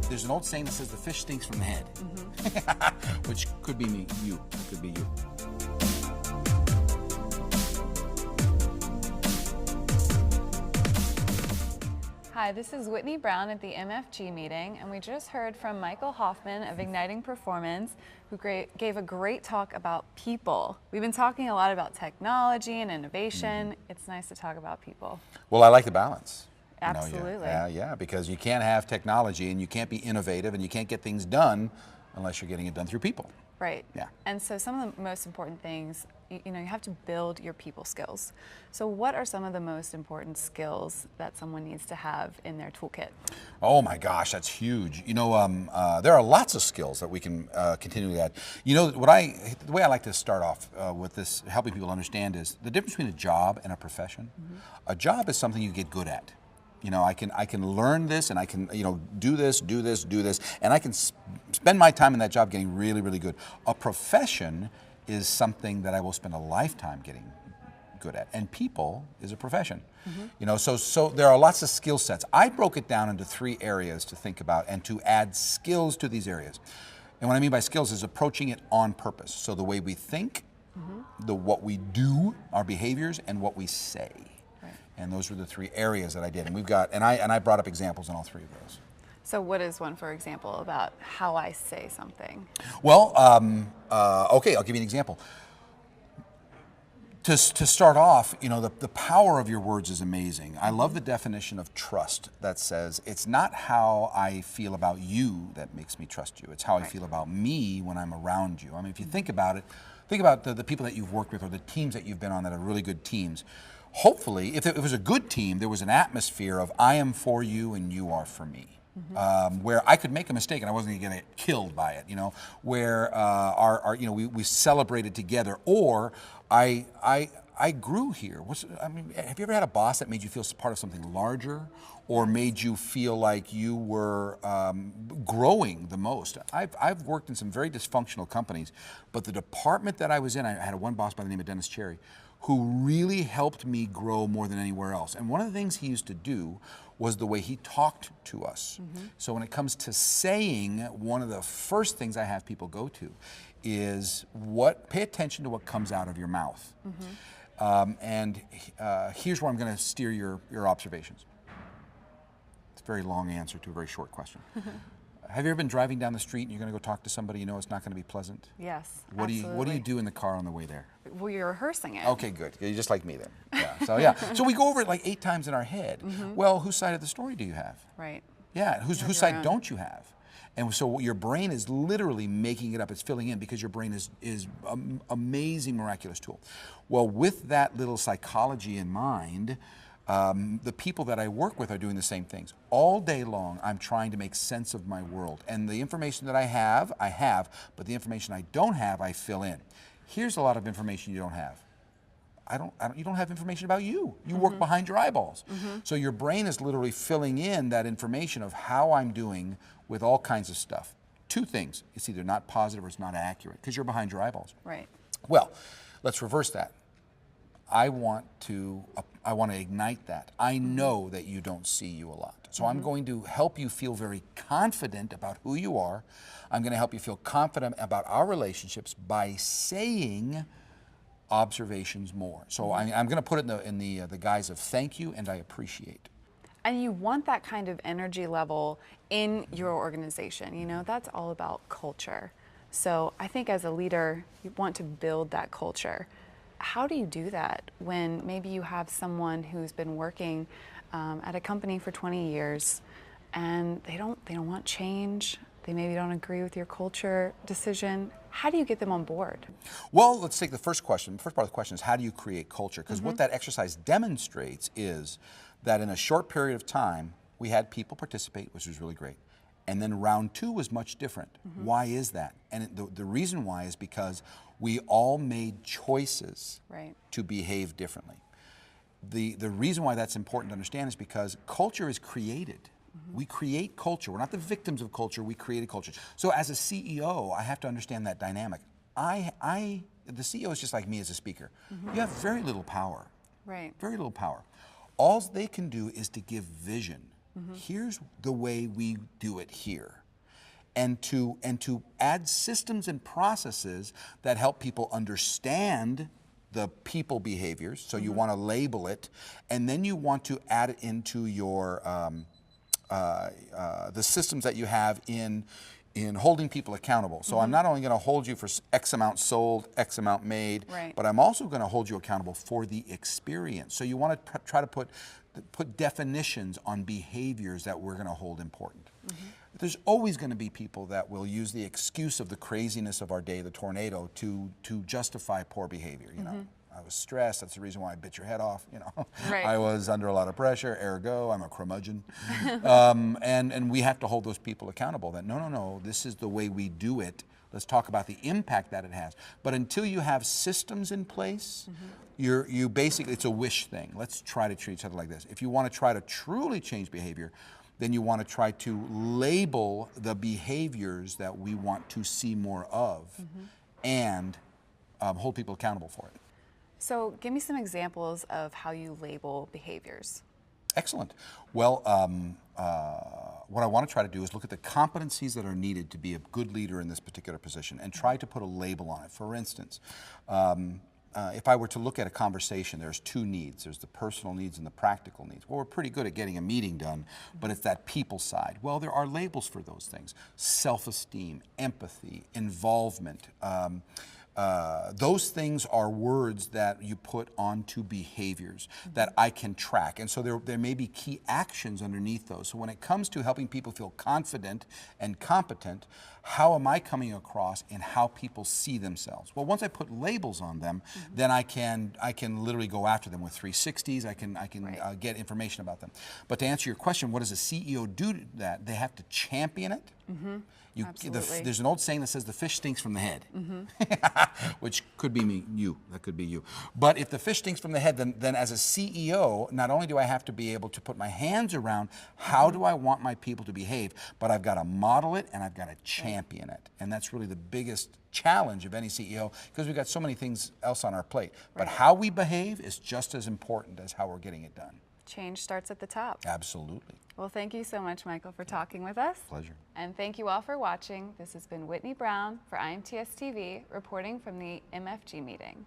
There's an old saying that says the fish stinks from the head, which could be me, you. It could be you. Hi, this is Whitney Brown at the MFG meeting, and we just heard from Michael Hoffman of Igniting Performance, who gave a great talk about people. We've been talking a lot about technology and innovation. It's nice to talk about people. Well, I like the balance. Absolutely. Yeah, because you can't have technology and you can't be innovative and you can't get things done unless you're getting it done through people. Right. Yeah. And so some of the most important things, you have to build your people skills. So what are some of the most important skills that someone needs to have in their toolkit? Oh my gosh, that's huge. There are lots of skills that we can continue to add. The way I like to start off with this, helping people understand, is the difference between a job and a profession. A job is something you get good at. I can learn this, and I can do this, and I can spend my time in that job getting really, really good. A profession is something that I will spend a lifetime getting good at, and people is a profession. So there are lots of skill sets. I broke it down into 3 areas to think about and to add skills to these areas. And what I mean by skills is approaching it on purpose. So the way we think, what we do, our behaviors, and what we say. And those were the 3 areas that I did. And I brought up examples in all 3 of those. So what is one, for example, about how I say something? Well, okay, I'll give you an example. To start off, the power of your words is amazing. I love the definition of trust that says it's not how I feel about you that makes me trust you. It's how I feel about me when I'm around you. I mean, if you think about it, think about the people that you've worked with or the teams that you've been on that are really good teams. Hopefully, if it was a good team, there was an atmosphere of I am for you and you are for me. Where I could make a mistake and I wasn't going to get killed by it, where we celebrated together, or I grew here. Have you ever had a boss that made you feel part of something larger, or made you feel like you were growing the most? I've worked in some very dysfunctional companies, but the department that I was in, I had one boss by the name of Dennis Cherry, who really helped me grow more than anywhere else. And one of the things he used to do was the way he talked to us. So when it comes to saying, one of the first things I have people go to is pay attention to what comes out of your mouth. Here's where I'm going to steer your observations. It's a very long answer to a very short question. Have you ever been driving down the street and you're going to go talk to somebody you know it's not going to be pleasant? Yes, What do you do in the car on the way there? Well, you're rehearsing it. Okay, good. You're just like me then. So we go over it like 8 times in our head. Well, whose side of the story do you have? Right. Yeah, whose side don't you have? And so your brain is literally making it up. It's filling in because your brain is an amazing, miraculous tool. Well, with that little psychology in mind, the people that I work with are doing the same things. All day long, I'm trying to make sense of my world. And the information that I have, but the information I don't have, I fill in. Here's a lot of information you don't have. You don't have information about you. You work behind your eyeballs. So your brain is literally filling in that information of how I'm doing with all kinds of stuff. 2 things. It's either not positive or it's not accurate because you're behind your eyeballs. Right. Well, let's reverse that. I want to ignite that. I know that you don't see you a lot. So I'm going to help you feel very confident about who you are. I'm going to help you feel confident about our relationships by saying observations more. So I'm going to put it in the guise of thank you and I appreciate. And you want that kind of energy level in your organization. That's all about culture. So I think as a leader, you want to build that culture. How do you do that when maybe you have someone who's been working at a company for 20 years and they don't want change? They maybe don't agree with your culture decision. How do you get them on board? Well, let's take the first question. The first part of the question is how do you create culture? Because what that exercise demonstrates is that in a short period of time, we had people participate, which was really great. And then round 2 was much different. Why is that? And the reason why is because we all made choices to behave differently. The reason why that's important to understand is because culture is created. We create culture. We're not the victims of culture, we create a culture. So as a CEO, I have to understand that dynamic. The CEO is just like me as a speaker. You have very little power. Right. Very little power. All they can do is to give vision. Here's the way we do it here. And to add systems and processes that help people understand the people behaviors. So you want to label it, and then you want to add it into your the systems that you have in holding people accountable. So I'm not only going to hold you for X amount sold, X amount made, but I'm also going to hold you accountable for the experience. So you want to try to put definitions on behaviors that we're going to hold important. There's always going to be people that will use the excuse of the craziness of our day, the tornado, to justify poor behavior. You know, I was stressed. That's the reason why I bit your head off. You know, I was under a lot of pressure. Ergo, I'm a curmudgeon. And we have to hold those people accountable. That no, this is the way we do it. Let's talk about the impact that it has. But until you have systems in place, you basically, it's a wish thing. Let's try to treat each other like this. If you want to try to truly change behavior, then you want to try to label the behaviors that we want to see more of and hold people accountable for it. So give me some examples of how you label behaviors. Excellent. Well, what I want to try to do is look at the competencies that are needed to be a good leader in this particular position and try to put a label on it. For instance, if I were to look at a conversation, there's two needs. There's the personal needs and the practical needs. Well, we're pretty good at getting a meeting done, but it's that people side. Well, there are labels for those things. Self-esteem, empathy, involvement. Those things are words that you put onto behaviors that I can track. And so there may be key actions underneath those. So when it comes to helping people feel confident and competent, how am I coming across in how people see themselves? Well, once I put labels on them, then I can literally go after them with 360s. I can get information about them. But to answer your question, what does a CEO do to that? They have to champion it. There's an old saying that says the fish stinks from the head, which could be you. That could be you. But if the fish stinks from the head, then as a CEO, not only do I have to be able to put my hands around how do I want my people to behave, but I've got to model it and I've got to champion it. And that's really the biggest challenge of any CEO because we've got so many things else on our plate. But how we behave is just as important as how we're getting it done. Change starts at the top. Absolutely. Well, thank you so much, Michael, for talking with us. Pleasure. And thank you all for watching. This has been Whitney Brown for IMTS TV, reporting from the MFG meeting.